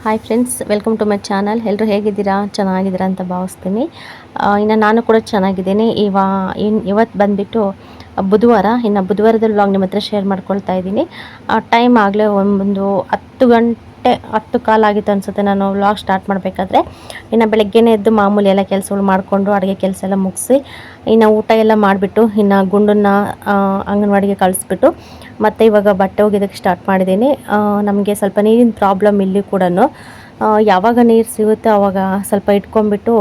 Hi friends, welcome to my channel. ಎಲ್ಲರೂ ಹೇಗಿದ್ದೀರಾ? ಚೆನ್ನಾಗಿದ್ದೀರಾ ಅಂತ ಭಾವಿಸ್ತೀನಿ. ಇನ್ನು ನಾನು ಕೂಡ ಚೆನ್ನಾಗಿದ್ದೀನಿ. ಇವತ್ತು ಬಂದುಬಿಟ್ಟು ಬುಧವಾರ. ಇನ್ನು ಬುಧವಾರದ ವ್ಲಾಗ್ ನಿಮ್ಮ ಹತ್ರ ಶೇರ್ ಮಾಡ್ಕೊಳ್ತಾ ಇದ್ದೀನಿ. ಟೈಮ್ ಆಗಲೇ ಒಂದು 10 ಗಂಟೆ 10 ಕಾಲಾಗಿತ್ತು ಅನಿಸುತ್ತೆ ನಾನು ವ್ಲಾಗ್ ಸ್ಟಾರ್ಟ್ ಮಾಡಬೇಕಾದ್ರೆ. ಇನ್ನು ಬೆಳಗ್ಗೆನೇ ಎದ್ದು ಮಾಮೂಲಿ ಎಲ್ಲ ಕೆಲಸಗಳು ಮಾಡಿಕೊಂಡು ಅಡುಗೆ ಕೆಲಸ ಎಲ್ಲ ಮುಗಿಸಿ ಇನ್ನು ಊಟ ಎಲ್ಲ ಮಾಡಿಬಿಟ್ಟು ಇನ್ನು ಗುಂಡನ್ನ ಅಂಗನವಾಡಿಗೆ ಕಳಿಸ್ಬಿಟ್ಟು ಮತ್ತು ಇವಾಗ ಬಟ್ಟೆ ಒಗೆಯೋದಕ್ಕೆ ಸ್ಟಾರ್ಟ್ ಮಾಡಿದ್ದೀನಿ. ನಮಗೆ ಸ್ವಲ್ಪ ನೀರಿನ ಪ್ರಾಬ್ಲಮ್ ಇಲ್ಲಿ ಕೂಡ. ಯಾವಾಗ ನೀರು ಸಿಗುತ್ತೋ ಆವಾಗ ಸ್ವಲ್ಪ ಇಟ್ಕೊಂಡ್ಬಿಟ್ಟು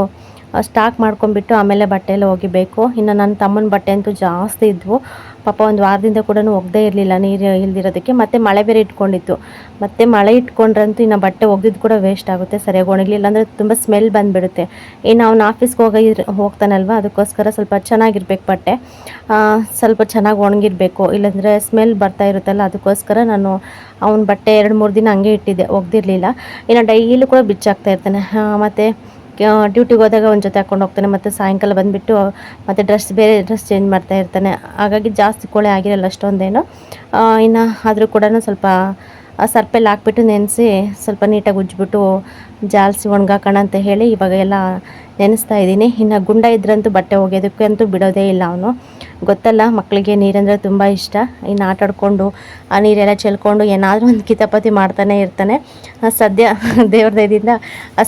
ಸ್ಟಾಕ್ ಮಾಡ್ಕೊಂಡ್ಬಿಟ್ಟು ಆಮೇಲೆ ಬಟ್ಟೆ ಎಲ್ಲ ಒಗಿಬೇಕು. ಇನ್ನು ನನ್ನ ತಮ್ಮನ ಬಟ್ಟೆ ಅಂತೂ ಜಾಸ್ತಿ ಇದ್ವು. ಪಾಪ ಒಂದು ವಾರದಿಂದ ಕೂಡ ಒಗ್ದೇ ಇರಲಿಲ್ಲ ನೀರು ಇಲ್ದಿರೋದಕ್ಕೆ. ಮತ್ತು ಮಳೆ ಬೇರೆ ಇಟ್ಕೊಂಡಿತ್ತು. ಮತ್ತು ಮಳೆ ಇಟ್ಕೊಂಡ್ರಂತೂ ಇನ್ನು ಬಟ್ಟೆ ಒಗೆದು ಕೂಡ ವೇಸ್ಟ್ ಆಗುತ್ತೆ, ಸರಿಯಾಗಿ ಒಣಗಲಿಲ್ಲ ಅಂದರೆ ತುಂಬ ಸ್ಮೆಲ್ ಬಂದುಬಿಡುತ್ತೆ. ಇನ್ನು ಅವ್ನು ಆಫೀಸ್ಗೆ ಹೋಗ್ತಾನಲ್ವ, ಅದಕ್ಕೋಸ್ಕರ ಸ್ವಲ್ಪ ಚೆನ್ನಾಗಿರ್ಬೇಕು ಬಟ್ಟೆ, ಸ್ವಲ್ಪ ಚೆನ್ನಾಗಿ ಒಣಗಿರಬೇಕು, ಇಲ್ಲಾಂದರೆ ಸ್ಮೆಲ್ ಬರ್ತಾ ಇರುತ್ತಲ್ಲ. ಅದಕ್ಕೋಸ್ಕರ ನಾನು ಅವ್ನ ಬಟ್ಟೆ 2-3 ದಿನ ಹಂಗೆ ಇಟ್ಟಿದ್ದೆ, ಒಗ್ದಿರಲಿಲ್ಲ. ಇನ್ನು ಡೈಲಿ ಕೂಡ ಬಿಚ್ಚಾಕ್ತಾ ಇರ್ತಾನೆ. ಮತ್ತು ಡ್ಯೂಟಿಗೆ ಹೋದಾಗ ಒಂದು ಜೊತೆ ಹಾಕ್ಕೊಂಡು ಹೋಗ್ತಾನೆ, ಮತ್ತು ಸಾಯಂಕಾಲ ಬಂದುಬಿಟ್ಟು ಮತ್ತು ಬೇರೆ ಡ್ರೆಸ್ ಚೇಂಜ್ ಮಾಡ್ತಾ ಇರ್ತಾನೆ. ಹಾಗಾಗಿ ಜಾಸ್ತಿ ಕೊಳೆ ಆಗಿರಲ್ಲ ಅಷ್ಟೊಂದೇನು. ಇನ್ನು ಆದರೂ ಕೂಡ ಸ್ವಲ್ಪ ಸರ್ಪೆಲ್ಲ ಹಾಕ್ಬಿಟ್ಟು ನೆನೆಸಿ ಸ್ವಲ್ಪ ನೀಟಾಗಿ ಉಜ್ಜಿಬಿಟ್ಟು ಜಾಲಿಸಿ ಒಣಗಾಕೋಣ ಅಂತ ಹೇಳಿ ಇವಾಗ ಎಲ್ಲ ನೆನೆಸ್ತಾ ಇದ್ದೀನಿ. ಇನ್ನು ಗುಂಡ ಇದ್ರಂತೂ ಬಟ್ಟೆ ಒಗೆಯೋದಕ್ಕೆ ಅಂತೂ ಬಿಡೋದೇ ಇಲ್ಲ ಅವನು. ಗೊತ್ತಲ್ಲ, ಮಕ್ಕಳಿಗೆ ನೀರಂದರೆ ತುಂಬ ಇಷ್ಟ. ಇನ್ನು ಆಟಾಡಿಕೊಂಡು ಆ ನೀರೆಲ್ಲ ಚೆಲ್ಕೊಂಡು ಏನಾದರೂ ಒಂದು ಕಿತಾಪತಿ ಮಾಡ್ತಾನೆ ಇರ್ತಾನೆ. ಸದ್ಯ ದೇವ್ರ ದಯದಿಂದ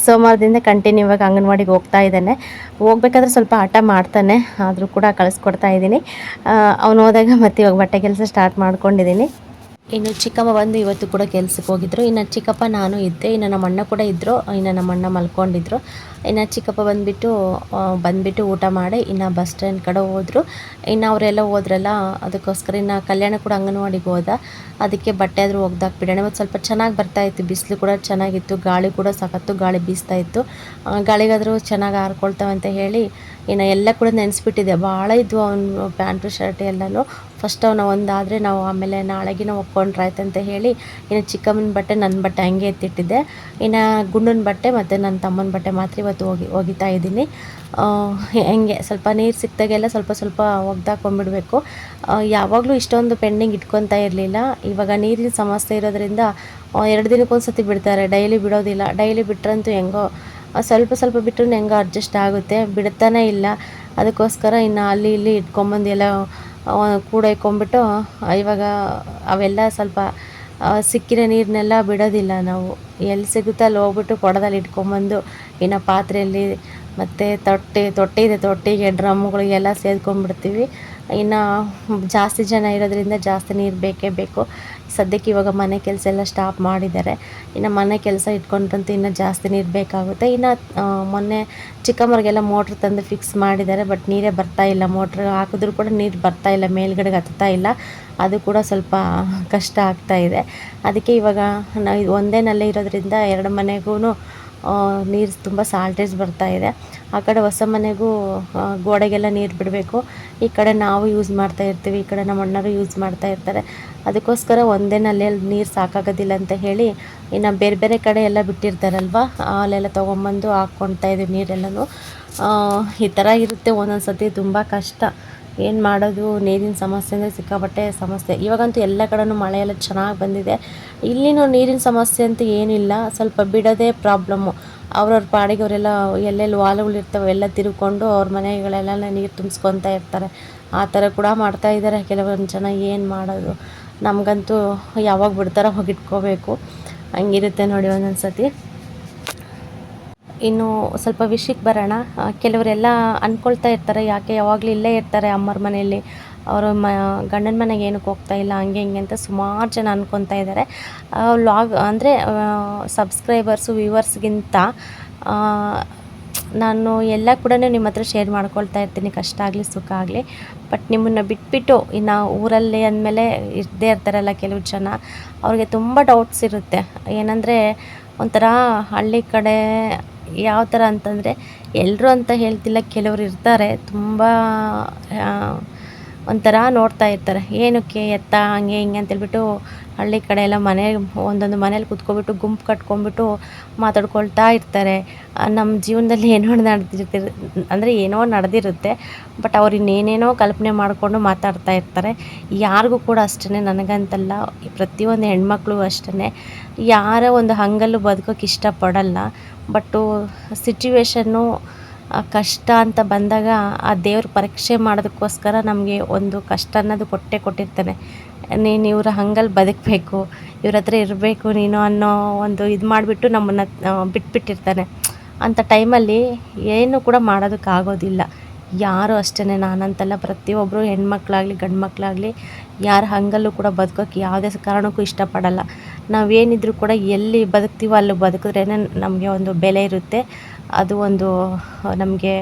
ಸೋಮವಾರದಿಂದ ಕಂಟಿನ್ಯೂ ಆಗಿ ಅಂಗನವಾಡಿಗೆ ಹೋಗ್ತಾ ಇದ್ದಾನೆ. ಹೋಗ್ಬೇಕಾದ್ರೆ ಸ್ವಲ್ಪ ಆಟ ಮಾಡ್ತಾನೆ, ಆದರೂ ಕೂಡ ಕಳಿಸ್ಕೊಡ್ತಾ ಇದ್ದೀನಿ. ಅವನು ಹೋದಾಗ ಮತ್ತೆ ಇವಾಗ ಬಟ್ಟೆ ಕೆಲಸ ಸ್ಟಾರ್ಟ್ ಮಾಡ್ಕೊಂಡಿದ್ದೀನಿ. ಇನ್ನು ಚಿಕ್ಕಮ್ಮ ಬಂದು ಇವತ್ತು ಕೂಡ ಕೆಲ್ಸಕ್ಕೆ ಹೋಗಿದ್ರು. ಇನ್ನು ಚಿಕ್ಕಪ್ಪ ನಾನು ಇದ್ದೆ, ಇನ್ನು ನಮ್ಮ ಅಣ್ಣ ಕೂಡ ಇದ್ದರು. ಇನ್ನು ನಮ್ಮ ಅಣ್ಣ ಮಲ್ಕೊಂಡಿದ್ರು. ಇನ್ನು ಚಿಕ್ಕಪ್ಪ ಬಂದುಬಿಟ್ಟು ಊಟ ಮಾಡಿ ಇನ್ನು ಬಸ್ ಸ್ಟ್ಯಾಂಡ್ ಕಡೆ ಹೋದರು. ಇನ್ನು ಅವರೆಲ್ಲ ಹೋದ್ರಲ್ಲ, ಅದಕ್ಕೋಸ್ಕರ ಇನ್ನು ಕಲ್ಯಾಣ ಕೂಡ ಅಂಗನವಾಡಿಗೆ ಹೋದ. ಅದಕ್ಕೆ ಬಟ್ಟೆ ಆದರೂ ಒಗ್ದಾಕ್ಬಿಡೋಣ. ಇವತ್ತು ಸ್ವಲ್ಪ ಚೆನ್ನಾಗಿ ಬರ್ತಾಯಿತ್ತು, ಬಿಸಿಲು ಕೂಡ ಚೆನ್ನಾಗಿತ್ತು, ಗಾಳಿ ಕೂಡ ಸಖತ್ತು ಗಾಳಿ ಬೀಸ್ತಾ ಇತ್ತು. ಗಾಳಿಗಾದರೂ ಚೆನ್ನಾಗಿ ಹಾರ್ಕೊಳ್ತಾವೆ ಅಂತ ಹೇಳಿ ಇನ್ನು ಎಲ್ಲ ಕೂಡ ನೆನೆಸ್ಬಿಟ್ಟಿದೆ. ಭಾಳ ಇದ್ವು ಅವನು ಪ್ಯಾಂಟು ಶರ್ಟ್ ಎಲ್ಲನೂ. ಫಸ್ಟ್ ಅವನು ಒಂದಾದರೆ ನಾವು ಆಮೇಲೆ ನಾಳೆಗಿನ ಒಕ್ಕೊಂಡ್ರಾಯ್ತು ಅಂತ ಹೇಳಿ ಇನ್ನು ಚಿಕ್ಕಮ್ಮನ ಬಟ್ಟೆ ನನ್ನ ಬಟ್ಟೆ ಹಂಗೆ ಎತ್ತಿಟ್ಟಿದ್ದೆ. ಇನ್ನು ಗುಂಡನ ಬಟ್ಟೆ ಮತ್ತು ನನ್ನ ತಮ್ಮನ ಬಟ್ಟೆ ಮಾತ್ರ ಇವತ್ತು ಒಗಿತಾ ಇದ್ದೀನಿ. ಹೆಂಗೆ ಸ್ವಲ್ಪ ನೀರು ಸಿಕ್ತಾಗೆಲ್ಲ ಸ್ವಲ್ಪ ಸ್ವಲ್ಪ ಒಗ್ದಾಕೊಂಡ್ಬಿಡ್ಬೇಕು. ಯಾವಾಗಲೂ ಇಷ್ಟೊಂದು ಪೆಂಡಿಂಗ್ ಇಟ್ಕೊತಾ ಇರಲಿಲ್ಲ. ಇವಾಗ ನೀರಿನ ಸಮಸ್ಯೆ ಇರೋದ್ರಿಂದ 2 ದಿನಕ್ಕೊಂದು ಸತಿ ಬಿಡ್ತಾರೆ, ಡೈಲಿ ಬಿಡೋದಿಲ್ಲ. ಡೈಲಿ ಬಿಟ್ರಂತೂ ಹೆಂಗೋ ಸ್ವಲ್ಪ ಸ್ವಲ್ಪ ಬಿಟ್ಟರು ಹೆಂಗೋ ಅಡ್ಜಸ್ಟ್ ಆಗುತ್ತೆ, ಬಿಡ್ತಾನೇ ಇಲ್ಲ. ಅದಕ್ಕೋಸ್ಕರ ಇನ್ನು ಅಲ್ಲಿ ಇಲ್ಲಿ ಇಟ್ಕೊಂಬಂದು ಎಲ್ಲ ಕೂಡ ಇಟ್ಕೊಂಡ್ಬಿಟ್ಟು ಇವಾಗ ಅವೆಲ್ಲ ಸ್ವಲ್ಪ ಸಿಕ್ಕಿರೋ ನೀರನ್ನೆಲ್ಲ ಬಿಡೋದಿಲ್ಲ ನಾವು. ಎಲ್ಲಿ ಸಿಗುತ್ತೋ ಅಲ್ಲಿ ಹೋಗ್ಬಿಟ್ಟು ಕೊಡದಲ್ಲಿ ಇಟ್ಕೊಂಬಂದು ಇನ್ನು ಪಾತ್ರೆಯಲ್ಲಿ ಮತ್ತು ತೊಟ್ಟಿಗೆ ಡ್ರಮ್ಗಳಿಗೆಲ್ಲ ಸೇದ್ಕೊಂಡ್ಬಿಡ್ತೀವಿ. ಇನ್ನು ಜಾಸ್ತಿ ಜನ ಇರೋದ್ರಿಂದ ಜಾಸ್ತಿ ನೀರು ಬೇಕೇ ಬೇಕು. ಸದ್ಯಕ್ಕೆ ಇವಾಗ ಮನೆ ಕೆಲಸ ಎಲ್ಲ ಸ್ಟಾಪ್ ಮಾಡಿದ್ದಾರೆ. ಇನ್ನು ಮನೆ ಕೆಲಸ ಇಟ್ಕೊಂಡ್ರಂತೂ ಇನ್ನೂ ಜಾಸ್ತಿ ನೀರು ಬೇಕಾಗುತ್ತೆ. ಇನ್ನು ಮೊನ್ನೆ ಚಿಕ್ಕಮ್ಮರಿಗೆಲ್ಲ ಮೋಟ್ರ್ ತಂದು ಫಿಕ್ಸ್ ಮಾಡಿದ್ದಾರೆ, ಬಟ್ ನೀರೇ ಬರ್ತಾಯಿಲ್ಲ. ಮೋಟ್ರ್ ಹಾಕಿದ್ರೂ ಕೂಡ ನೀರು ಬರ್ತಾಯಿಲ್ಲ, ಮೇಲ್ಗಡೆಗೆ ಹತ್ತಾ ಇಲ್ಲ. ಅದು ಕೂಡ ಸ್ವಲ್ಪ ಕಷ್ಟ ಆಗ್ತಾಯಿದೆ. ಅದಕ್ಕೆ ಇವಾಗ ನಾವು ಒಂದೇ ನಲ್ಲಿ ಇರೋದ್ರಿಂದ 2 ಮನೆಗೂ ನೀರು ತುಂಬ ಸಾಲ್ಟೇಜ್ ಬರ್ತಾಯಿದೆ. ಆ ಕಡೆ ಹೊಸ ಮನೆಗೂ ಗೋಡೆಗೆಲ್ಲ ನೀರು ಬಿಡಬೇಕು. ಈ ಕಡೆ ನಾವು ಯೂಸ್ ಮಾಡ್ತಾ ಇರ್ತೀವಿ, ಈ ಕಡೆ ನಮ್ಮ ಅಣ್ಣರು ಯೂಸ್ ಮಾಡ್ತಾ ಇರ್ತಾರೆ. ಅದಕ್ಕೋಸ್ಕರ ಒಂದೇ ನಲ್ಲಿಯಲ್ಲಿ ನೀರು ಸಾಕಾಗೋದಿಲ್ಲ ಅಂತ ಹೇಳಿ ಇನ್ನು ಬೇರೆ ಬೇರೆ ಕಡೆ ಎಲ್ಲ ಬಿಟ್ಟಿರ್ತಾರಲ್ವ, ಅಲ್ಲೆಲ್ಲ ತೊಗೊಂಬಂದು ಹಾಕ್ಕೊಳ್ತಾ ಇದ್ದೀವಿ ನೀರೆಲ್ಲನೂ. ಈ ಥರ ಇರುತ್ತೆ ಒಂದೊಂದು ಸತಿ, ತುಂಬ ಕಷ್ಟ. ಏನು ಮಾಡೋದು, ನೀರಿನ ಸಮಸ್ಯೆ ಅಂದರೆ ಸಿಕ್ಕಾಪಟ್ಟೆ ಸಮಸ್ಯೆ. ಇವಾಗಂತೂ ಎಲ್ಲ ಕಡೆನೂ ಮಳೆ ಎಲ್ಲ ಚೆನ್ನಾಗಿ ಬಂದಿದೆ. ಇಲ್ಲಿನೂ ನೀರಿನ ಸಮಸ್ಯೆ ಅಂತ ಏನಿಲ್ಲ, ಸ್ವಲ್ಪ ಬಿಡೋದೇ ಪ್ರಾಬ್ಲಮ್ಮು. ಅವ್ರವ್ರ ಪಾಡಿಗೆ ಅವರೆಲ್ಲ ಎಲ್ಲೆಲ್ಲಿ ವಾಲ್ಗಳಿರ್ತವೆ ಎಲ್ಲ ತಿರ್ಕೊಂಡು ಅವ್ರ ಮನೆಗಳೆಲ್ಲ ನೀರು ತುಂಬಿಸ್ಕೊತಾ ಇರ್ತಾರೆ. ಆ ಥರ ಕೂಡ ಮಾಡ್ತಾಯಿದ್ದಾರೆ ಕೆಲವೊಂದು ಜನ. ಏನು ಮಾಡೋದು, ನಮಗಂತೂ ಯಾವಾಗ ಬಿಡ್ತಾರೋ ಹೋಗಿಟ್ಕೋಬೇಕು, ಹಂಗಿರುತ್ತೆ ನೋಡಿ ಒಂದೊಂದು ಸತಿ. ಇನ್ನು ಸ್ವಲ್ಪ ವಿಷಯಕ್ಕೆ ಬರೋಣ. ಕೆಲವರೆಲ್ಲ ಅಂದ್ಕೊಳ್ತಾ ಇರ್ತಾರೆ, ಯಾಕೆ ಯಾವಾಗಲೂ ಇಲ್ಲೇ ಇರ್ತಾರೆ ಅಮ್ಮರ ಮನೆಯಲ್ಲಿ, ಅವರು ಗಂಡನ ಮನೆಗೆ ಏನಕ್ಕೆ ಹೋಗ್ತಾ ಇಲ್ಲ, ಹಂಗೆ ಹಿಂಗೆ ಅಂತ ಸುಮಾರು ಜನ ಅಂದ್ಕೊತಾ ಇದ್ದಾರೆ. ವ್ಲಾಗ್ ಅಂದರೆ ಸಬ್ಸ್ಕ್ರೈಬರ್ಸು ವ್ಯೂವರ್ಸ್ಗಿಂತ ನಾನು ಎಲ್ಲ ಕೂಡ ನಿಮ್ಮ ಹತ್ರ ಶೇರ್ ಮಾಡ್ಕೊಳ್ತಾ ಇರ್ತೀನಿ, ಕಷ್ಟ ಆಗಲಿ ಸುಖ ಆಗಲಿ. ಬಟ್ ನಿಮ್ಮನ್ನು ಬಿಟ್ಬಿಟ್ಟು ಇನ್ನು ಊರಲ್ಲಿ ಅಂದಮೇಲೆ ಇದ್ದೇ ಇರ್ತಾರಲ್ಲ ಕೆಲವು ಜನ, ಅವ್ರಿಗೆ ತುಂಬ ಡೌಟ್ಸ್ ಇರುತ್ತೆ. ಏನಂದರೆ ಒಂಥರ ಹಳ್ಳಿ ಕಡೆ ಯಾವ ಥರ ಅಂತಂದರೆ, ಎಲ್ಲರೂ ಅಂತ ಹೇಳ್ತಿಲ್ಲ, ಕೆಲವರು ಇರ್ತಾರೆ ತುಂಬ ಒಂಥರ ನೋಡ್ತಾ ಇರ್ತಾರೆ, ಏನಕ್ಕೆ ಎತ್ತ ಹಂಗೆ ಹಿಂಗೆ ಅಂತೇಳ್ಬಿಟ್ಟು. ಹಳ್ಳಿ ಕಡೆ ಎಲ್ಲ ಒಂದೊಂದು ಮನೇಲಿ ಕುತ್ಕೊಬಿಟ್ಟು ಗುಂಪು ಕಟ್ಕೊಂಡ್ಬಿಟ್ಟು ಮಾತಾಡ್ಕೊಳ್ತಾ ಇರ್ತಾರೆ. ನಮ್ಮ ಜೀವನದಲ್ಲಿ ಏನೋ ಅಂದರೆ ಏನೋ ನಡೆದಿರುತ್ತೆ, ಬಟ್ ಅವ್ರು ಇನ್ನೇನೇನೋ ಕಲ್ಪನೆ ಮಾಡಿಕೊಂಡು ಮಾತಾಡ್ತಾ ಇರ್ತಾರೆ. ಯಾರಿಗೂ ಕೂಡ ಅಷ್ಟೇ, ನನಗಂತಲ್ಲ, ಪ್ರತಿಯೊಂದು ಹೆಣ್ಮಕ್ಳು ಅಷ್ಟೇ, ಯಾರ ಒಂದು ಹಂಗಲ್ಲೂ ಬದುಕೋಕೆ ಇಷ್ಟಪಡಲ್ಲ. ಬಟ್ಟು ಸಿಚುವೇಶನ್ನು ಕಷ್ಟ ಅಂತ ಬಂದಾಗ ಆ ದೇವ್ರ ಪರೀಕ್ಷೆ ಮಾಡೋದಕ್ಕೋಸ್ಕರ ನಮಗೆ ಒಂದು ಕಷ್ಟ ಅನ್ನೋದು ಕೊಟ್ಟಿರ್ತಾನೆ. ನೀನು ಇವ್ರ ಹಂಗಲ್ಲಿ ಬದುಕಬೇಕು, ಇವ್ರ ಹತ್ರ ಇರಬೇಕು ನೀನು ಅನ್ನೋ ಒಂದು ಇದು ಮಾಡಿಬಿಟ್ಟು ನಮ್ಮನ್ನು ಬಿಟ್ಬಿಟ್ಟಿರ್ತಾನೆ. ಅಂಥ ಟೈಮಲ್ಲಿ ಏನು ಕೂಡ ಮಾಡೋದಕ್ಕಾಗೋದಿಲ್ಲ. ಯಾರು ಅಷ್ಟೇ, ನಾನಂತಲ್ಲ, ಪ್ರತಿಯೊಬ್ಬರು ಹೆಣ್ಮಕ್ಳಾಗಲಿ ಗಂಡು ಮಕ್ಕಳಾಗಲಿ ಯಾರ ಹಂಗಲ್ಲೂ ಕೂಡ ಬದುಕೋಕ್ಕೆ ಯಾವುದೇ ಕಾರಣಕ್ಕೂ ಇಷ್ಟಪಡಲ್ಲ. ನಾವೇನಿದ್ರೂ ಕೂಡ ಎಲ್ಲಿ ಬದುಕ್ತೀವೋ ಅಲ್ಲಿ ಬದುಕಿದ್ರೇ ನಮಗೆ ಒಂದು ಬೆಲೆ ಇರುತ್ತೆ. ಅದು ಒಂದು ನಮಗೆ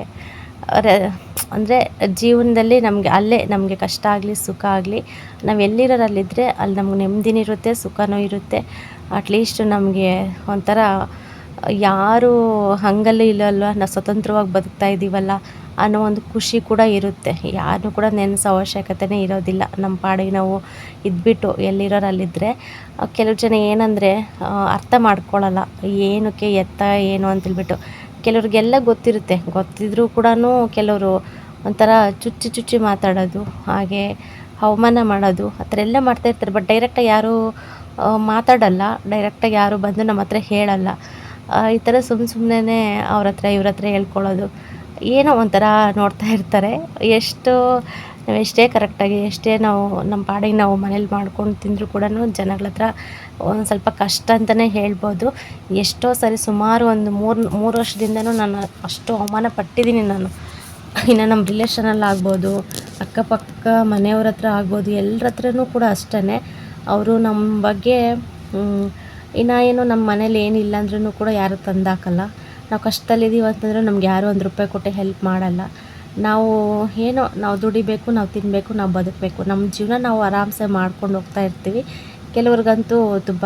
ಅಂದರೆ ಜೀವನದಲ್ಲಿ ನಮಗೆ ಅಲ್ಲೇ ನಮಗೆ ಕಷ್ಟ ಆಗಲಿ ಸುಖ ಆಗಲಿ, ನಾವು ಎಲ್ಲಿರೋರಲ್ಲಿದ್ದರೆ ಅಲ್ಲಿ ನಮ್ಗೆ ನೆಮ್ಮದಿನೂ ಇರುತ್ತೆ, ಸುಖನೂ ಇರುತ್ತೆ. ಅಟ್ಲೀಸ್ಟ್ ನಮಗೆ ಒಂಥರ ಯಾರು ಹಂಗಲ್ಲೂ ಇಲ್ಲಲ್ವ, ನಾವು ಸ್ವತಂತ್ರವಾಗಿ ಬದುಕ್ತಾ ಇದ್ದೀವಲ್ಲ ಅನ್ನೋ ಒಂದು ಖುಷಿ ಕೂಡ ಇರುತ್ತೆ. ಯಾರನ್ನೂ ಕೂಡ ನೆನೆಸೋ ಅವಶ್ಯಕತೆನೇ ಇರೋದಿಲ್ಲ. ನಮ್ಮ ಪಾಡಿಗೆ ನಾವು ಇದ್ಬಿಟ್ಟು ಎಲ್ಲಿರೋರಲ್ಲಿದ್ದರೆ. ಕೆಲವು ಜನ ಏನಂದರೆ ಅರ್ಥ ಮಾಡ್ಕೊಳ್ಳಲ್ಲ, ಏನಕ್ಕೆ ಎತ್ತ ಏನು ಅಂತೇಳ್ಬಿಟ್ಟು. ಕೆಲವ್ರಿಗೆಲ್ಲ ಗೊತ್ತಿದ್ರೂ ಕೂಡ ಕೆಲವರು ಒಂಥರ ಚುಚ್ಚಿ ಮಾತಾಡೋದು, ಹಾಗೆ ಅವಮಾನ ಮಾಡೋದು, ಆ ಥರ ಎಲ್ಲ ಮಾಡ್ತಾಯಿರ್ತಾರೆ. ಬಟ್ ಡೈರೆಕ್ಟಾಗಿ ಯಾರೂ ಮಾತಾಡಲ್ಲ, ಡೈರೆಕ್ಟಾಗಿ ಯಾರು ಬಂದು ನಮ್ಮ ಹತ್ರ ಹೇಳಲ್ಲ. ಈ ಥರ ಸುಮ್ಮನೆ ಅವ್ರ ಹತ್ರ ಇವ್ರ ಹತ್ರ ಹೇಳ್ಕೊಳ್ಳೋದು, ಏನೋ ಒಂಥರ ನೋಡ್ತಾ ಇರ್ತಾರೆ. ನಾವು ಎಷ್ಟೇ ಕರೆಕ್ಟಾಗಿ ಎಷ್ಟೇ ನಾವು ನಮ್ಮ ಪಾಡಿಗೆ ನಾವು ಮನೇಲಿ ಮಾಡ್ಕೊಂಡು ತಿಂದರೂ ಕೂಡ ಜನಗಳ ಹತ್ರ ಒಂದು ಸ್ವಲ್ಪ ಕಷ್ಟ ಅಂತಲೇ ಹೇಳ್ಬೋದು. ಎಷ್ಟೋ ಸರಿ ಸುಮಾರು ಒಂದು ಮೂರು ವರ್ಷದಿಂದನೂ ನಾನು ಅಷ್ಟು ಅವಮಾನ ಪಟ್ಟಿದ್ದೀನಿ ನಾನು. ಇನ್ನು ನಮ್ಮ ರಿಲೇಷನಲ್ಲಿ ಆಗ್ಬೋದು, ಅಕ್ಕಪಕ್ಕ ಮನೆಯವ್ರ ಹತ್ರ ಆಗ್ಬೋದು, ಎಲ್ಲರ ಹತ್ರನೂ ಕೂಡ ಅಷ್ಟೇ. ಅವರು ನಮ್ಮ ಬಗ್ಗೆ ಇನ್ನು ಏನು ನಮ್ಮ ಮನೇಲಿ ಏನಿಲ್ಲ ಅಂದ್ರೂ ಕೂಡ ಯಾರೂ ತಂದಾಕಲ್ಲ. ನಾವು ಕಷ್ಟದಲ್ಲಿದ್ದೀವಿ ಅಂತಂದರೆ ನಮ್ಗೆ ಯಾರೂ ₹1 ಕೊಟ್ಟು ಹೆಲ್ಪ್ ಮಾಡಲ್ಲ. ನಾವು ದುಡಿಬೇಕು, ನಾವು ತಿನ್ನಬೇಕು, ನಾವು ಬದುಕಬೇಕು, ನಮ್ಮ ಜೀವನ ನಾವು ಆರಾಮ್ಸೆ ಮಾಡ್ಕೊಂಡು ಹೋಗ್ತಾ ಇರ್ತೀವಿ. ಕೆಲವ್ರಿಗಂತೂ ತುಂಬ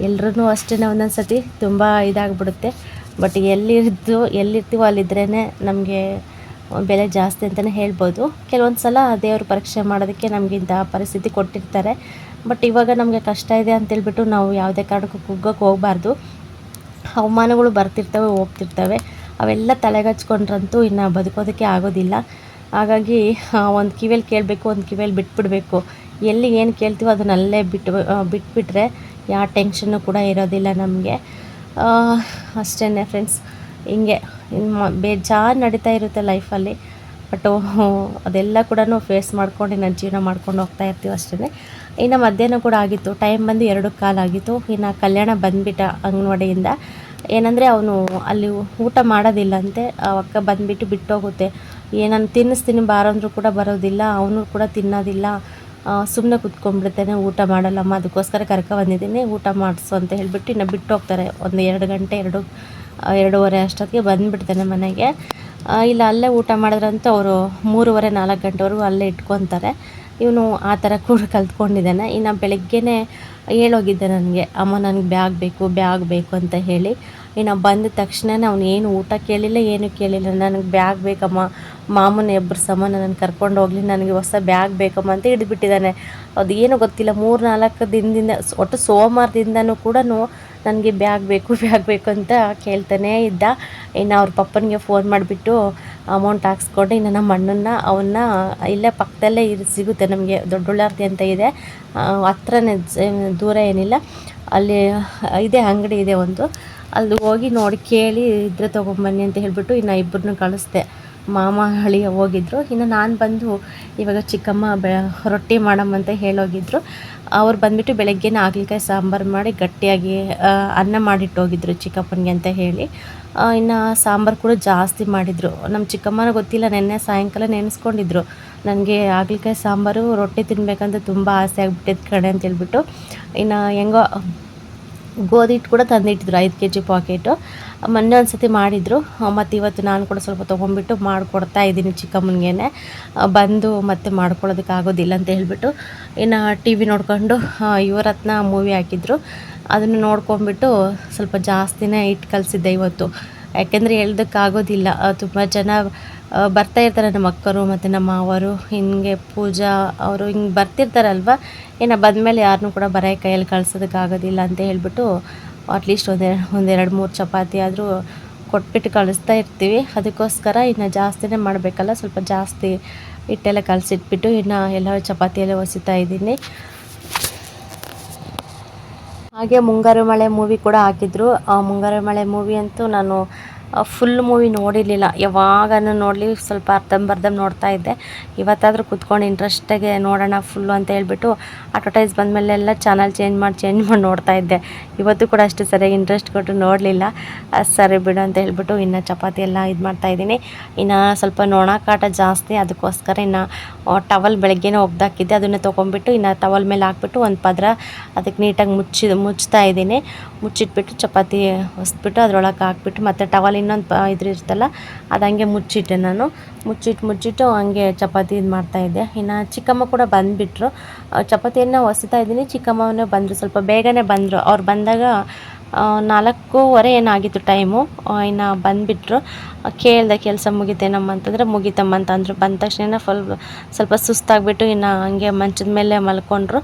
ಎಲ್ರೂ ಅಷ್ಟೇ, ಒಂದೊಂದು ಸತಿ ತುಂಬ ಇದಾಗ್ಬಿಡುತ್ತೆ. ಬಟ್ ಎಲ್ಲಿರ್ತೀವೋ ಅಲ್ಲಿದ್ರೇ ನಮಗೆ ಬೆಲೆ ಜಾಸ್ತಿ ಅಂತಲೇ ಹೇಳ್ಬೋದು. ಕೆಲವೊಂದು ಸಲ ದೇವ್ರ ಪರೀಕ್ಷೆ ಮಾಡೋದಕ್ಕೆ ನಮಗೆ ಇಂಥ ಪರಿಸ್ಥಿತಿ ಕೊಟ್ಟಿರ್ತಾರೆ. ಬಟ್ ಇವಾಗ ನಮಗೆ ಕಷ್ಟ ಇದೆ ಅಂತೇಳ್ಬಿಟ್ಟು ನಾವು ಯಾವುದೇ ಕಾರಣಕ್ಕೂ ಕುಗ್ಗೋಕ್ಕೆ ಹೋಗಬಾರ್ದು. ಅವಮಾನಗಳು ಬರ್ತಿರ್ತವೆ, ಹೋಗ್ತಿರ್ತವೆ. ಅವೆಲ್ಲ ತಲೆಗಚ್ಕೊಂಡ್ರಂತೂ ಇನ್ನು ಬದುಕೋದಕ್ಕೆ ಆಗೋದಿಲ್ಲ. ಹಾಗಾಗಿ ಒಂದು ಕಿವಿಯಲ್ಲಿ ಕೇಳಬೇಕು, ಒಂದು ಕಿವಿಯಲ್ಲಿ ಬಿಟ್ಬಿಡಬೇಕು. ಎಲ್ಲಿ ಏನು ಕೇಳ್ತೀವೋ ಅದನ್ನಲ್ಲೇ ಬಿಟ್ಬಿಟ್ರೆ ಯಾವ ಟೆನ್ಷನ್ನು ಕೂಡ ಇರೋದಿಲ್ಲ ನಮಗೆ. ಅಷ್ಟೇ ಫ್ರೆಂಡ್ಸ್, ಹಿಂಗೆ ಬೇಜಾರು ನಡೀತಾ ಇರುತ್ತೆ ಲೈಫಲ್ಲಿ. ಬಟ್ ಅದೆಲ್ಲ ಕೂಡ ಫೇಸ್ ಮಾಡ್ಕೊಂಡು ನಾನು ಜೀವನ ಮಾಡ್ಕೊಂಡು ಹೋಗ್ತಾ ಇರ್ತೀವಿ ಅಷ್ಟೇ. ಇನ್ನು ಮಧ್ಯಾಹ್ನ ಕೂಡ ಆಗಿತ್ತು, ಟೈಮ್ ಬಂದು 2 ಆಗಿತ್ತು. ಇನ್ನು ಕಲ್ಯಾಣ ಬಂದುಬಿಟ್ಟ ಅಂಗನವಾಡಿಯಿಂದ. ಏನಂದರೆ ಅವನು ಅಲ್ಲಿ ಊಟ ಮಾಡೋದಿಲ್ಲಂತೆ. ಅಕ್ಕ ಬಂದುಬಿಟ್ಟು ಬಿಟ್ಟೋಗುತ್ತೆ. ಏನನ್ನು ತಿನ್ನಿಸ್ತೀನಿ ಬಾರಂದ್ರೂ ಕೂಡ ಬರೋದಿಲ್ಲ, ಅವನು ಕೂಡ ತಿನ್ನೋದಿಲ್ಲ, ಸುಮ್ಮನೆ ಕುತ್ಕೊಂಡ್ಬಿಡ್ತಾನೆ, ಊಟ ಮಾಡಲ್ಲಮ್ಮ, ಅದಕ್ಕೋಸ್ಕರ ಬಂದಿದ್ದೀನಿ, ಊಟ ಮಾಡಿಸು ಅಂತ ಹೇಳಿಬಿಟ್ಟು ಇನ್ನು ಬಿಟ್ಟು ಹೋಗ್ತಾರೆ. ಒಂದು 2 ಗಂಟೆ 2:30 ಅಷ್ಟೊತ್ತಿಗೆ ಬಂದುಬಿಡ್ತಾನೆ ಮನೆಗೆ. ಇಲ್ಲ ಅಲ್ಲೇ ಊಟ ಮಾಡಿದ್ರಂತೂ ಅವರು 3:30-4 ಗಂಟೆವರೆಗೂ ಅಲ್ಲೇ ಇಟ್ಕೊತಾರೆ. ಇವನು ಆ ಥರ ಕೂಡ ಕಲ್ತ್ಕೊಂಡಿದ್ದಾನೆ. ಇನ್ನು ಬೆಳಗ್ಗೆನೇ ಹೇಳೋಗಿದ್ದೆ ನನಗೆ, ಅಮ್ಮ ನನಗೆ ಬ್ಯಾಗ್ ಬೇಕು ಅಂತ ಹೇಳಿ. ಇನ್ನು ಬಂದ ತಕ್ಷಣವೇ ಅವನು ಏನು ಊಟ ಕೇಳಿಲ್ಲ, ಏನು ಕೇಳಿಲ್ಲ. ನನಗೆ ಬ್ಯಾಗ್ ಬೇಕಮ್ಮ, ಮಾಮನ ಎಬ್ಬರಿಸಮ್ಮ, ನನ್ನನ್ನು ಕರ್ಕೊಂಡು ಹೋಗಲಿ, ನನಗೆ ಹೊಸ ಬ್ಯಾಗ್ ಬೇಕಮ್ಮ ಅಂತ ಹಿಡಿದ್ಬಿಟ್ಟಿದ್ದಾನೆ. ಅದು ಏನೋ ಗೊತ್ತಿಲ್ಲ, 3-4 ದಿನದಿಂದ, ಒಟ್ಟು ಸೋಮವಾರದಿಂದನೂ ಕೂಡ ನನಗೆ ಬ್ಯಾಗ್ ಬೇಕು ಅಂತ ಕೇಳ್ತಾನೇ ಇದ್ದ. ಇನ್ನು ಅವ್ರ ಪಪ್ಪನಿಗೆ ಫೋನ್ ಮಾಡಿಬಿಟ್ಟು ಅಮೌಂಟ್ ಹಾಕ್ಸ್ಕೊಂಡು ಇನ್ನು ನಮ್ಮ ಅವನ್ನ ಇಲ್ಲೇ ಪಕ್ಕದಲ್ಲೇ ಸಿಗುತ್ತೆ ನಮಗೆ, ದೊಡ್ಡಬಳ್ಳಾರ್ತಿ ಅಂತ ಇದೆ, ಹತ್ರನೇ, ದೂರ ಏನಿಲ್ಲ, ಅಲ್ಲಿ ಇದೆ, ಅಂಗಡಿ ಇದೆ ಒಂದು, ಅಲ್ಲಿ ಹೋಗಿ ನೋಡಿ ಕೇಳಿ ಇದ್ರೆ ತೊಗೊಂಬನ್ನಿ ಅಂತ ಹೇಳಿಬಿಟ್ಟು ಇನ್ನು ಇಬ್ಬರನ್ನೂ ಕಳಿಸ್ದೆ. ಮಾಮ ಅಳಿಯ ಹೋಗಿದ್ರು. ಇನ್ನು ನಾನು ಬಂದು ಇವಾಗ ಚಿಕ್ಕಮ್ಮ ರೊಟ್ಟಿ ಮಾಡಮ್ಮಂತ ಹೇಳೋಗಿದ್ರು. ಅವ್ರು ಬಂದುಬಿಟ್ಟು ಬೆಳಗ್ಗೆನೇ ಹಾಗಲಕಾಯಿ ಸಾಂಬಾರು ಮಾಡಿ ಗಟ್ಟಿಯಾಗಿ ಅನ್ನ ಮಾಡಿಟ್ಟೋಗಿದ್ರು ಚಿಕ್ಕಪ್ಪನಿಗೆ ಅಂತ ಹೇಳಿ. ಇನ್ನು ಸಾಂಬಾರು ಕೂಡ ಜಾಸ್ತಿ ಮಾಡಿದರು. ನಮ್ಮ ಚಿಕ್ಕಮ್ಮನ ಗೊತ್ತಿಲ್ಲ, ನೆನ್ನೆ ಸಾಯಂಕಾಲ ನೆನೆಸ್ಕೊಂಡಿದ್ರು, ನನಗೆ ಹಾಗಲಕಾಯಿ ಸಾಂಬಾರು ರೊಟ್ಟಿ ತಿನ್ನಬೇಕಂತ ತುಂಬ ಆಸೆ ಆಗಿಬಿಟ್ಟಿದ್ದು ಕಡೆ ಅಂತ ಹೇಳ್ಬಿಟ್ಟು. ಇನ್ನು ಹೆಂಗೋ ಗೋಧಿ ಹಿಟ್ಟು ಕೂಡ ತಂದಿಟ್ಟಿದ್ರು, 5 kg ಪಾಕೆಟು. ಮೊನ್ನೆ ಒಂದು ಸತಿ ಮಾಡಿದರು, ಮತ್ತು ಇವತ್ತು ನಾನು ಕೂಡ ಸ್ವಲ್ಪ ತೊಗೊಂಡ್ಬಿಟ್ಟು ಮಾಡಿಕೊಡ್ತಾ ಇದ್ದೀನಿ ಚಿಕ್ಕಮ್ಮನಿಗೆ. ಬಂದು ಮತ್ತೆ ಮಾಡ್ಕೊಳ್ಳೋದಕ್ಕಾಗೋದಿಲ್ಲ ಅಂತ ಹೇಳಿಬಿಟ್ಟು ಇನ್ನು ಟಿ ವಿ ನೋಡ್ಕೊಂಡು ಯುವರತ್ನ ಮೂವಿ ಹಾಕಿದ್ರು, ಅದನ್ನು ನೋಡ್ಕೊಂಬಿಟ್ಟು ಸ್ವಲ್ಪ ಜಾಸ್ತಿನೇ ಹಿಟ್ಟು ಕಲಸಿದ್ದೆ ಇವತ್ತು. ಯಾಕೆಂದರೆ ಹೇಳೋದಕ್ಕಾಗೋದಿಲ್ಲ. ತುಂಬ ಜನ ಬರ್ತಾ ಇರ್ತಾರೆ, ನಮ್ಮ ಅಕ್ಕರು ಮತ್ತು ನಮ್ಮ ಮಾವರು ಹಿಂಗೆ ಪೂಜಾ ಅವರು ಹಿಂಗೆ ಬರ್ತಿರ್ತಾರಲ್ವ. ಇನ್ನು ಬಂದಮೇಲೆ ಯಾರನ್ನೂ ಕೂಡ ಬರೀ ಕೈಯಲ್ಲಿ ಕಳ್ಸೋದಕ್ಕಾಗೋದಿಲ್ಲ ಅಂತ ಹೇಳ್ಬಿಟ್ಟು ಅಟ್ಲೀಸ್ಟ್ ಒಂದೆರಡು ಮೂರು ಚಪಾತಿ ಆದರೂ ಕೊಟ್ಬಿಟ್ಟು ಕಳಿಸ್ತಾ ಇರ್ತೀವಿ. ಅದಕ್ಕೋಸ್ಕರ ಇನ್ನು ಜಾಸ್ತಿನೇ ಮಾಡಬೇಕಲ್ಲ, ಸ್ವಲ್ಪ ಜಾಸ್ತಿ ಹಿಟ್ಟೆಲ್ಲ ಕಲಸಿಟ್ಬಿಟ್ಟು ಇನ್ನು ಎಲ್ಲ ಚಪಾತಿಯೆಲ್ಲ ಹೊಸಿತಾ ಇದ್ದೀನಿ. ಹಾಗೆ ಮುಂಗಾರು ಮಳೆ ಮೂವಿ ಕೂಡ ಹಾಕಿದ್ರು. ಮುಂಗಾರು ಮಳೆ ಮೂವಿ ಅಂತೂ ನಾನು ಫುಲ್ ಮೂವಿ ನೋಡಿರಲಿಲ್ಲ. ಯಾವಾಗನೂ ನೋಡಲಿ ಸ್ವಲ್ಪ ಅರ್ಧಂಬರ್ಧ ನೋಡ್ತಾ ಇದ್ದೆ. ಇವತ್ತಾದರೂ ಕೂತ್ಕೊಂಡು ಇಂಟ್ರೆಸ್ಟಾಗಿ ನೋಡೋಣ ಫುಲ್ಲು ಅಂತ ಹೇಳ್ಬಿಟ್ಟು ಅಡ್ವರ್ಟೈಸ್ ಬಂದಮೇಲೆಲ್ಲ ಚಾನಲ್ ಚೇಂಜ್ ಮಾಡಿ ನೋಡ್ತಾ ಇದ್ದೆ. ಇವತ್ತು ಕೂಡ ಅಷ್ಟು ಸರಿಯಾಗಿ ಇಂಟ್ರೆಸ್ಟ್ ಕೊಟ್ಟು ನೋಡಲಿಲ್ಲ. ಸರಿ ಬಿಡು ಅಂತ ಹೇಳ್ಬಿಟ್ಟು ಇನ್ನು ಚಪಾತಿ ಎಲ್ಲ ಇದು ಮಾಡ್ತಾಯಿದ್ದೀನಿ. ಇನ್ನು ಸ್ವಲ್ಪ ನೊಣಕಾಟ ಜಾಸ್ತಿ, ಅದಕ್ಕೋಸ್ಕರ ಇನ್ನು ಟವಲ್ ಬೆಳಗ್ಗೆನೇ ಒಗ್ದಾಕಿದ್ದೆ, ಅದನ್ನು ತೊಗೊಂಡ್ಬಿಟ್ಟು ಇನ್ನು ಟವಲ್ ಮೇಲೆ ಹಾಕ್ಬಿಟ್ಟು ಒಂದು ಪದರ ಅದಕ್ಕೆ ನೀಟಾಗಿ ಮುಚ್ತಾ ಇದ್ದೀನಿ. ಮುಚ್ಚಿಟ್ಬಿಟ್ಟು ಚಪಾತಿ ಹೊಸ್ಬಿಟ್ಟು ಅದ್ರೊಳಗೆ ಹಾಕ್ಬಿಟ್ಟು ಮತ್ತು ಟವಲ್ ಇನ್ನೊಂದು ಇದ್ರ ಇರ್ತಲ್ಲ ಅದು ಹಂಗೆ ಮುಚ್ಚಿಟ್ಟೆ ನಾನು. ಮುಚ್ಚಿಟ್ಟು ಹಂಗೆ ಚಪಾತಿ ಇದು ಮಾಡ್ತಾಯಿದ್ದೆ. ಇನ್ನು ಚಿಕ್ಕಮ್ಮ ಕೂಡ ಬಂದುಬಿಟ್ರು. ಚಪಾತಿಯನ್ನು ಹೊಸಿತಾ ಇದ್ದೀನಿ. ಚಿಕ್ಕಮ್ಮನೇ ಬಂದರು, ಸ್ವಲ್ಪ ಬೇಗನೆ ಬಂದರು. ಅವ್ರು ಬಂದಾಗ 4:15 ಏನಾಗಿತ್ತು ಟೈಮು. ಇನ್ನು ಬಂದುಬಿಟ್ರು. ಕೇಳಿದೆ ಕೆಲಸ ಮುಗಿತೇನಮ್ಮ ಅಂತಂದರೆ ಮುಗಿತಮ್ಮ ಅಂತಂದರು. ಬಂದ ತಕ್ಷಣ ಸ್ವಲ್ಪ ಸುಸ್ತಾಗಿಬಿಟ್ಟು ಇನ್ನು ಹಂಗೆ ಮಂಚದ ಮೇಲೆ ಮಲ್ಕೊಂಡ್ರು.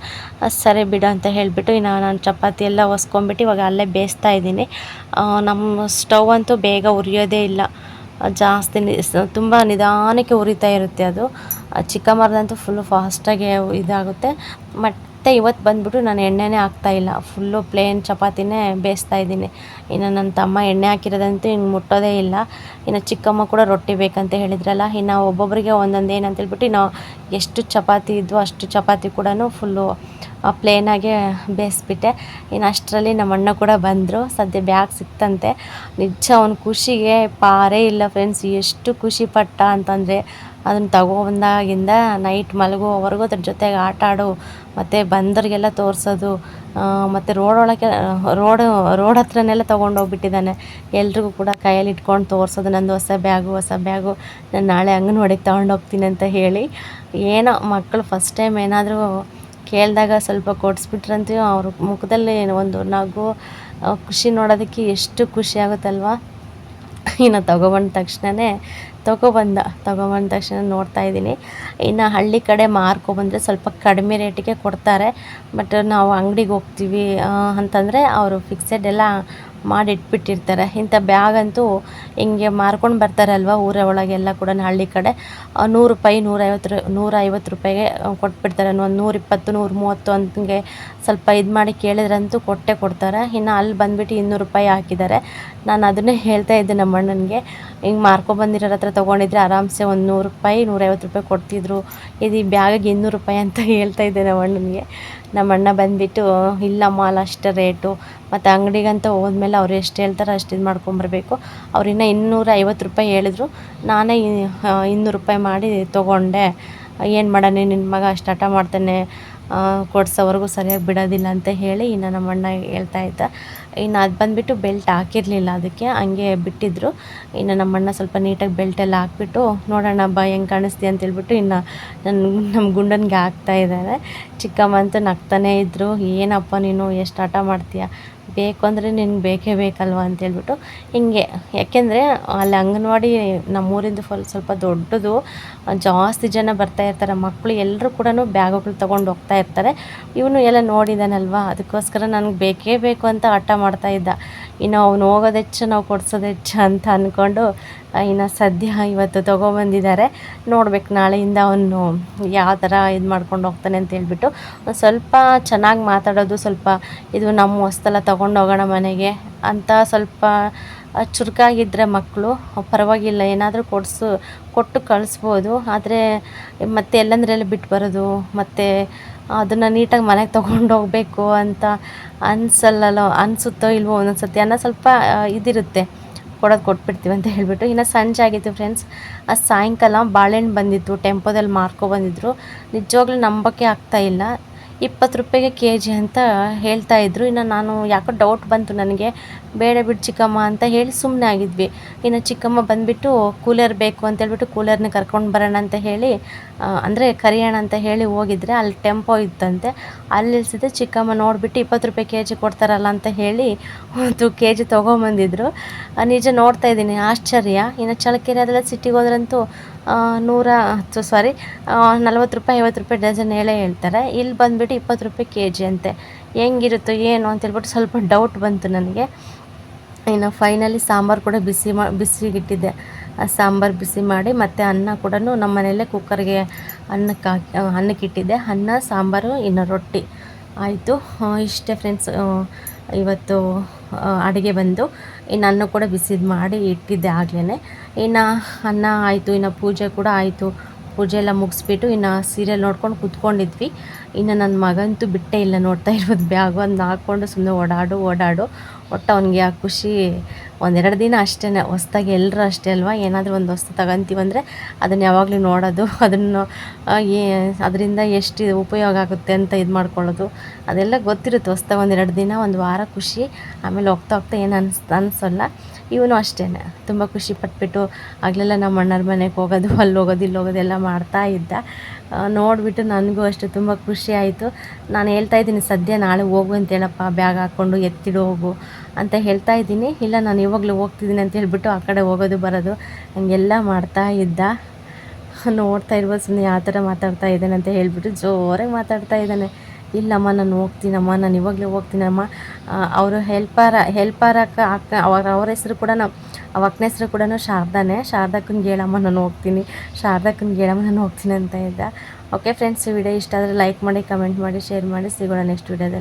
ಸರಿ ಬಿಡು ಅಂತ ಹೇಳಿಬಿಟ್ಟು ಇನ್ನು ನಾನು ಚಪಾತಿ ಎಲ್ಲ ಹೊಸ್ಕೊಂಬಿಟ್ಟು ಇವಾಗ ಅಲ್ಲೇ ಬೇಯಿಸ್ತಾ ಇದ್ದೀನಿ. ನಮ್ಮ ಸ್ಟವ್ ಅಂತೂ ಬೇಗ ಉರಿಯೋದೇ ಇಲ್ಲ, ಜಾಸ್ತಿ ತುಂಬ ನಿಧಾನಕ್ಕೆ ಉರಿತಾ ಇರುತ್ತೆ ಅದು. ಚಿಕ್ಕಮ್ಮರದಂತೂ ಫುಲ್ಲು ಫಾಸ್ಟಾಗಿ ಇದಾಗುತ್ತೆ. ಮತ್ತು ಇವತ್ತು ಬಂದುಬಿಟ್ಟು ನಾನು ಎಣ್ಣೆನೇ ಹಾಕ್ತಾಯಿಲ್ಲ, ಫುಲ್ಲು ಪ್ಲೇನ್ ಚಪಾತಿನೇ ಬೇಯಿಸ್ತಾ ಇದ್ದೀನಿ. ಇನ್ನು ನನ್ನ ತಮ್ಮ ಎಣ್ಣೆ ಹಾಕಿರೋದಂತೂ ಹಿಂಗೆ ಮುಟ್ಟೋದೇ ಇಲ್ಲ. ಇನ್ನು ಚಿಕ್ಕಮ್ಮ ಕೂಡ ರೊಟ್ಟಿ ಬೇಕಂತ ಹೇಳಿದ್ರಲ್ಲ, ಇನ್ನು ಒಬ್ಬೊಬ್ಬರಿಗೆ ಒಂದೊಂದು ಏನಂತೇಳ್ಬಿಟ್ಟು ಇನ್ನು ಎಷ್ಟು ಚಪಾತಿ ಇದ್ವು ಅಷ್ಟು ಚಪಾತಿ ಕೂಡ ಫುಲ್ಲು ಪ್ಲೇನಾಗೆ ಬೇಯಿಸ್ಬಿಟ್ಟೆ. ಇನ್ನು ಅಷ್ಟರಲ್ಲಿ ನಮ್ಮ ಅಣ್ಣ ಕೂಡ ಬಂದರು. ಸದ್ಯ ಬ್ಯಾಗ್ ಸಿಕ್ತಂತೆ. ನಿಜ ಅವನ ಖುಷಿಗೆ ಪಾರೇ ಇಲ್ಲ ಫ್ರೆಂಡ್ಸ್. ಎಷ್ಟು ಖುಷಿ ಪಟ್ಟ ಅಂತಂದರೆ ಅದನ್ನು ತಗೊಬಂದಾಗಿಂದ ನೈಟ್ ಮಲಗುವವರೆಗೂ ಅದ್ರ ಜೊತೆಗೆ ಆಟ ಆಡು ಮತ್ತು ಬಂದವ್ರಿಗೆಲ್ಲ ತೋರಿಸೋದು, ಮತ್ತು ರೋಡ್ ಹತ್ರನೆಲ್ಲ ತೊಗೊಂಡೋಗ್ಬಿಟ್ಟಿದ್ದಾನೆ. ಎಲ್ರಿಗೂ ಕೂಡ ಕೈಯಲ್ಲಿ ಇಟ್ಕೊಂಡು ತೋರಿಸೋದು, ನಂದು ಹೊಸ ಬ್ಯಾಗು ನಾನು ನಾಳೆ ಅಂಗನವಾಡಿಗೆ ತೊಗೊಂಡೋಗ್ತೀನಿ ಅಂತ ಹೇಳಿ. ಏನೋ ಮಕ್ಕಳು ಫಸ್ಟ್ ಟೈಮ್ ಏನಾದರೂ ಕೇಳಿದಾಗ ಸ್ವಲ್ಪ ಕೊಡಿಸ್ಬಿಟ್ರಂತೂ ಅವ್ರ ಮುಖದಲ್ಲಿ ಒಂದು ನಗು, ಖುಷಿ ನೋಡೋದಕ್ಕೆ ಎಷ್ಟು ಖುಷಿ ಆಗುತ್ತಲ್ವ. ಇನ್ನು ತೊಗೊಬಂದ ತಕ್ಷಣ ನೋಡ್ತಾಯಿದ್ದೀನಿ. ಇನ್ನು ಹಳ್ಳಿ ಕಡೆ ಮಾರ್ಕೊಬಂದರೆ ಸ್ವಲ್ಪ ಕಡಿಮೆ ರೇಟಿಗೆ ಕೊಡ್ತಾರೆ. ಬಟ್ ನಾವು ಅಂಗಡಿಗೆ ಹೋಗ್ತೀವಿ ಅಂತಂದರೆ ಅವರು ಫಿಕ್ಸೆಡ್ ಎಲ್ಲ ಮಾಡಿಟ್ಬಿಟ್ಟಿರ್ತಾರೆ. ಇಂಥ ಬ್ಯಾಗಂತೂ ಹಿಂಗೆ ಮಾರ್ಕೊಂಡು ಬರ್ತಾರಲ್ವ ಊರ ಒಳಗೆಲ್ಲ ಕೂಡ ಹಳ್ಳಿ ಕಡೆ 100 ರೂಪಾಯಿ 150 ರೂಪಾಯಿಗೆ ಕೊಟ್ಬಿಡ್ತಾರೆ. ಒಂದು 120 130 ಅಂತಂಗೆ ಸ್ವಲ್ಪ ಇದು ಮಾಡಿ ಕೇಳಿದ್ರಂತೂ ಕೊಡ್ತಾರೆ. ಇನ್ನು ಅಲ್ಲಿ ಬಂದುಬಿಟ್ಟು 200 ರೂಪಾಯಿ ಹಾಕಿದ್ದಾರೆ. ನಾನು ಅದನ್ನೇ ಹೇಳ್ತಾ ಇದ್ದೆ ನಮ್ಮ ಅಣ್ಣನಿಗೆ, ಹಿಂಗೆ ಮಾರ್ಕೊಬಂದಿರೋರ ಹತ್ರ ತೊಗೊಂಡಿದ್ರೆ ಆರಾಮ್ಸೆ ಒಂದು 100 ರೂಪಾಯಿ 150 ರೂಪಾಯಿ ಕೊಡ್ತಿದ್ರು, ಇದು ಈ ಬ್ಯಾಗಿಗೆ 200 ರೂಪಾಯಿ ಅಂತ ಹೇಳ್ತಾ ಇದ್ದೆ ನಮ್ಮ ಅಣ್ಣನಿಗೆ. ನಮ್ಮ ಅಣ್ಣ ಬಂದುಬಿಟ್ಟು ಇಲ್ಲಮ್ಮ ಅಲ್ಲಿ ಅಷ್ಟೇ ರೇಟು, ಮತ್ತು ಅಂಗಡಿಗಂತ ಹೋದ್ಮೇಲೆ ಅವ್ರು ಎಷ್ಟು ಹೇಳ್ತಾರೋ ಅಷ್ಟು ಇದು ಮಾಡ್ಕೊಂಬರ್ಬೇಕು. ಅವ್ರಿನ್ನ 250 ರೂಪಾಯಿ ಹೇಳಿದ್ರು, ನಾನೇ 200 ರೂಪಾಯಿ ಮಾಡಿ ತೊಗೊಂಡೆ. ಏನು ಮಾಡೋಣ, ನಿನ್ನ ಮಗ ಅಷ್ಟು ಹಠ ಮಾಡ್ತಾನೆ, ಕೊಡ್ಸೋವರೆಗೂ ಸರಿಯಾಗಿ ಬಿಡೋದಿಲ್ಲ ಅಂತ ಹೇಳಿ ಇನ್ನು ನಮ್ಮ ಅಣ್ಣ ಹೇಳ್ತಾ ಇದ್ದ. ಇನ್ನು ಅದು ಬಂದುಬಿಟ್ಟು ಬೆಲ್ಟ್ ಹಾಕಿರಲಿಲ್ಲ, ಅದಕ್ಕೆ ಹಂಗೆ ಬಿಟ್ಟಿದ್ರು. ಇನ್ನು ನಮ್ಮ ಅಣ್ಣ ಸ್ವಲ್ಪ ನೀಟಾಗಿ ಬೆಲ್ಟೆಲ್ಲ ಹಾಕ್ಬಿಟ್ಟು ನೋಡೋಣ ಬಾ ಹೆಂಗೆ ಕಾಣಿಸ್ತೀಯ ಅಂತೇಳ್ಬಿಟ್ಟು ಇನ್ನು ನಮ್ಮ ಗುಂಡನಿಗೆ ಹಾಕ್ತಾಯಿದ್ದಾರೆ. ಚಿಕ್ಕಮ್ಮ ಅಂತೂ ನಗ್ತಾನೇ ಇದ್ದರು, ಏನಪ್ಪ ನೀನು ಎಷ್ಟು ಹಠ ಮಾಡ್ತೀಯ, ಬೇಕು ಅಂದರೆ ನಿನ್ಗೆ ಬೇಕೇ ಬೇಕಲ್ವ ಅಂತೇಳ್ಬಿಟ್ಟು ಹಿಂಗೆ. ಯಾಕೆಂದರೆ ಅಲ್ಲಿ ಅಂಗನವಾಡಿ ನಮ್ಮೂರಿಂದ ಸ್ವಲ್ಪ ದೊಡ್ಡದು, ಜಾಸ್ತಿ ಜನ ಬರ್ತಾಯಿರ್ತಾರೆ, ಮಕ್ಕಳು ಎಲ್ಲರೂ ಕೂಡ ಬ್ಯಾಗುಗಳು ತೊಗೊಂಡು ಹೋಗ್ತಾ ಇರ್ತಾರೆ. ಇವನು ಎಲ್ಲ ನೋಡಿದಾನಲ್ವ, ಅದಕ್ಕೋಸ್ಕರ ನನಗೆ ಬೇಕೇ ಬೇಕು ಅಂತ ಹಠ ಮಾಡ್ತಾಯಿದ್ದ. ಇನ್ನು ಅವನು ಹೋಗೋದು ಹೆಚ್ಚು, ನಾವು ಕೊಡ್ಸೋದು ಹೆಚ್ಚು ಅಂತ ಅಂದ್ಕೊಂಡು ಇನ್ನು ಸದ್ಯ ಇವತ್ತು ತೊಗೊಬಂದಿದ್ದಾರೆ. ನೋಡ್ಬೇಕು ನಾಳೆಯಿಂದ ಅವನು ಯಾವ ಥರ ಇದು ಮಾಡ್ಕೊಂಡು ಹೋಗ್ತಾನೆ ಅಂತ ಹೇಳ್ಬಿಟ್ಟು. ಸ್ವಲ್ಪ ಚೆನ್ನಾಗಿ ಮಾತಾಡೋದು, ಸ್ವಲ್ಪ ಇದು ನಮ್ಮ ಹೊಸ್ತಲ್ಲ ತೊಗೊಂಡು ಹೋಗೋಣ ಮನೆಗೆ ಅಂತ ಸ್ವಲ್ಪ ಚುರುಕಾಗಿದ್ದರೆ ಮಕ್ಕಳು ಪರವಾಗಿಲ್ಲ, ಏನಾದರೂ ಕೊಟ್ಟು ಕಳಿಸ್ಬೋದು. ಆದರೆ ಮತ್ತೆ ಎಲ್ಲಂದ್ರೆಲ್ಲ ಬಿಟ್ಟು ಬರೋದು, ಮತ್ತು ಅದನ್ನು ನೀಟಾಗಿ ಮನೆಗೆ ತೊಗೊಂಡು ಹೋಗಬೇಕು ಅಂತ ಅನಿಸುತ್ತೋ ಇಲ್ವೋ ಒಂದೊಂದು ಸತಿ ಅನ್ನೋ ಸ್ವಲ್ಪ ಇದಿರುತ್ತೆ. ಕೊಟ್ಬಿಡ್ತೀವಿ ಅಂತ ಹೇಳಿಬಿಟ್ಟು. ಇನ್ನು ಸಂಜೆ ಆಗಿತ್ತು ಫ್ರೆಂಡ್ಸ್. ಸಾಯಂಕಾಲ ಬಾಳೆಹಣ್ಣು ಬಂದಿತ್ತು, ಟೆಂಪೋದಲ್ಲಿ ಮಾರ್ಕೊಬಂದಿದ್ರು. ನಿಜವಾಗ್ಲೂ ನಂಬೋಕ್ಕೆ ಆಗ್ತಾಯಿಲ್ಲ, 20 ರೂಪಾಯಿಗೆ ಕೆ ಜಿ ಅಂತ ಹೇಳ್ತಾಯಿದ್ರು. ಇನ್ನು ನಾನು ಯಾಕೋ ಡೌಟ್ ಬಂತು ನನಗೆ, ಬೇಡ ಬಿಡು ಚಿಕ್ಕಮ್ಮ ಅಂತ ಹೇಳಿ ಸುಮ್ಮನೆ ಆಗಿದ್ವಿ. ಇನ್ನು ಚಿಕ್ಕಮ್ಮ ಬಂದುಬಿಟ್ಟು ಕೂಲರ್ ಬೇಕು ಅಂತೇಳ್ಬಿಟ್ಟು ಕೂಲರ್ನ ಕರ್ಕೊಂಡು ಬರೋಣ ಅಂತ ಹೇಳಿ ಅಂದರೆ ಕರಿಯೋಣ ಅಂತ ಹೇಳಿ ಹೋಗಿದ್ರೆ ಅಲ್ಲಿ ಟೆಂಪೋ ಇತ್ತಂತೆ. ಅಲ್ಲಿ ನಿಲ್ಸಿದ್ರೆ ಚಿಕ್ಕಮ್ಮ ನೋಡಿಬಿಟ್ಟು 20 ರೂಪಾಯಿ ಕೆ ಜಿ ಕೊಡ್ತಾರಲ್ಲ ಅಂತ ಹೇಳಿ 1 ಕೆ ಜಿ ತೊಗೊಂಬಂದಿದ್ರು. ನಿಜ ನೋಡ್ತಾ ಇದ್ದೀನಿ ಆಶ್ಚರ್ಯ. ಇನ್ನು ಚಳ್ಳಕೆರೆ ಅದೆಲ್ಲ ಸಿಟಿಗೆ ಹೋದ್ರಂತೂ 40 ರೂಪಾಯಿ 50 ರೂಪಾಯಿ ಡಜನ್ ಹೇಳ್ತಾರೆ. ಇಲ್ಲಿ ಬಂದುಬಿಟ್ಟು 20 ರೂಪಾಯಿ ಕೆ ಜಿ ಅಂತೆ. ಹೆಂಗಿರುತ್ತೋ ಏನು ಅಂತೇಳ್ಬಿಟ್ಟು ಸ್ವಲ್ಪ ಡೌಟ್ ಬಂತು ನನಗೆ. ಇನ್ನು ಫೈನಲಿ ಸಾಂಬಾರು ಕೂಡ ಬಿಸಿಗಿಟ್ಟಿದ್ದೆ. ಸಾಂಬಾರು ಬಿಸಿ ಮಾಡಿ ಮತ್ತು ಅನ್ನ ಕೂಡ ನಮ್ಮ ಮನೆಯಲ್ಲೇ ಕುಕ್ಕರ್ಗೆ ಅನ್ನಕ್ಕಿಟ್ಟಿದ್ದೆ. ಅನ್ನ ಸಾಂಬಾರು ಇನ್ನು ರೊಟ್ಟಿ ಆಯಿತು. ಇಷ್ಟೇ ಫ್ರೆಂಡ್ಸ್ ಇವತ್ತು ಅಡುಗೆ ಬಂದು. ಇನ್ನು ಅನ್ನ ಕೂಡ ಬಿಸಿದು ಮಾಡಿ ಇಟ್ಟಿದ್ದೆ ಆಗಲೇ. ಇನ್ನು ಅನ್ನ ಆಯಿತು, ಇನ್ನು ಪೂಜೆ ಕೂಡ ಆಯಿತು. ಪೂಜೆ ಎಲ್ಲ ಮುಗಿಸ್ಬಿಟ್ಟು ಇನ್ನು ಸೀರಿಯಲ್ ನೋಡ್ಕೊಂಡು ಕೂತ್ಕೊಂಡಿದ್ವಿ. ಇನ್ನು ನನ್ನ ಮಗಂತೂ ಬಿಟ್ಟೇ ಇಲ್ಲ, ನೋಡ್ತಾ ಇರೋದು ಬ್ಯಾಗ್ ಒಂದು ಹಾಕ್ಕೊಂಡು ಸುಮ್ಮನೆ ಓಡಾಡು. ಒಟ್ಟು ಅವನಿಗೆ ಆ ಖುಷಿ 1-2 ದಿನ ಅಷ್ಟೇ. ಹೊಸ್ದಾಗಿ ಎಲ್ಲರೂ ಅಷ್ಟೇ ಅಲ್ವಾ, ಏನಾದರೂ ಒಂದು ವಸ್ತು ತಗೊಂತೀವಂದರೆ ಅದನ್ನು ಯಾವಾಗಲೂ ನೋಡೋದು, ಅದನ್ನು ಅದರಿಂದ ಎಷ್ಟು ಉಪಯೋಗ ಆಗುತ್ತೆ ಅಂತ ಇದು ಮಾಡ್ಕೊಳ್ಳೋದು ಅದೆಲ್ಲ ಗೊತ್ತಿರುತ್ತೆ. ಹೊಸ್ದಾಗಿ 1-2 ದಿನ 1 ವಾರ ಖುಷಿ, ಆಮೇಲೆ ಹೋಗ್ತಾ ಏನು ಅನಿಸಲ್ಲ. ಇವನು ಅಷ್ಟೇ ತುಂಬ ಖುಷಿ ಪಟ್ಬಿಟ್ಟು ಆಗಲೆಲ್ಲ ನಮ್ಮ ಅಣ್ಣರ ಮನೆಗೆ ಹೋಗೋದು, ಅಲ್ಲಿ ಹೋಗೋದು ಇಲ್ಲಿ ಹೋಗೋದು ಎಲ್ಲ ಮಾಡ್ತಾ ಇದ್ದ. ನೋಡಿಬಿಟ್ಟು ನನಗೂ ಅಷ್ಟೇ ತುಂಬ ಖುಷಿ ಆಯಿತು. ನಾನು ಹೇಳ್ತಾಯಿದ್ದೀನಿ ಸದ್ಯ ನಾಳೆ ಹೋಗು ಅಂತೇಳಪ್ಪ, ಬ್ಯಾಗ್ ಹಾಕ್ಕೊಂಡು ಎತ್ತಿಡು ಹೋಗು ಅಂತ ಹೇಳ್ತಾ ಇದ್ದೀನಿ. ಇಲ್ಲ ನಾನು ಇವಾಗಲೂ ಹೋಗ್ತಿದ್ದೀನಿ ಅಂತ ಹೇಳ್ಬಿಟ್ಟು ಆ ಕಡೆ ಹೋಗೋದು ಬರೋದು ಹಂಗೆಲ್ಲ ಮಾಡ್ತಾ ಇದ್ದ. ನೋಡ್ತಾ ಇರ್ಬೋದು ಸುಮ್ಮನೆ ಯಾವ ಥರ ಮಾತಾಡ್ತಾ ಇದ್ದಾನೆ ಅಂತ ಹೇಳ್ಬಿಟ್ಟು ಜೋರಾಗಿ ಮಾತಾಡ್ತಾ ಇದ್ದಾನೆ. ಇಲ್ಲಮ್ಮ ನಾನು ಹೋಗ್ತೀನಮ್ಮ, ನಾನು ಇವಾಗಲೇ ಹೋಗ್ತೀನಮ್ಮ. ಅವರು ಹೆಲ್ಪರ್ ಅಕ್ಕ ಅವ್ರ ಹೆಸರು ಕೂಡ ಅಕ್ಕನ ಹೆಸರು ಕೂಡ ಶಾರದಕ್ಕನಿಗೆ ಹೇಳಮ್ಮ ನಾನು ಹೋಗ್ತೀನಿ, ಶಾರದಕ್ಕನಿಗೆ ಹೇಳಮ್ಮ ನಾನು ಹೋಗ್ತೀನಿ ಅಂತ ಇದ್ದ. ಓಕೆ ಫ್ರೆಂಡ್ಸ್, ವಿಡಿಯೋ ಇಷ್ಟ ಆದರೆ ಲೈಕ್ ಮಾಡಿ, ಕಮೆಂಟ್ ಮಾಡಿ, ಶೇರ್ ಮಾಡಿ. ಸಿಗೋಣ ನೆಕ್ಸ್ಟ್ ವಿಡಿಯೋದಲ್ಲಿ.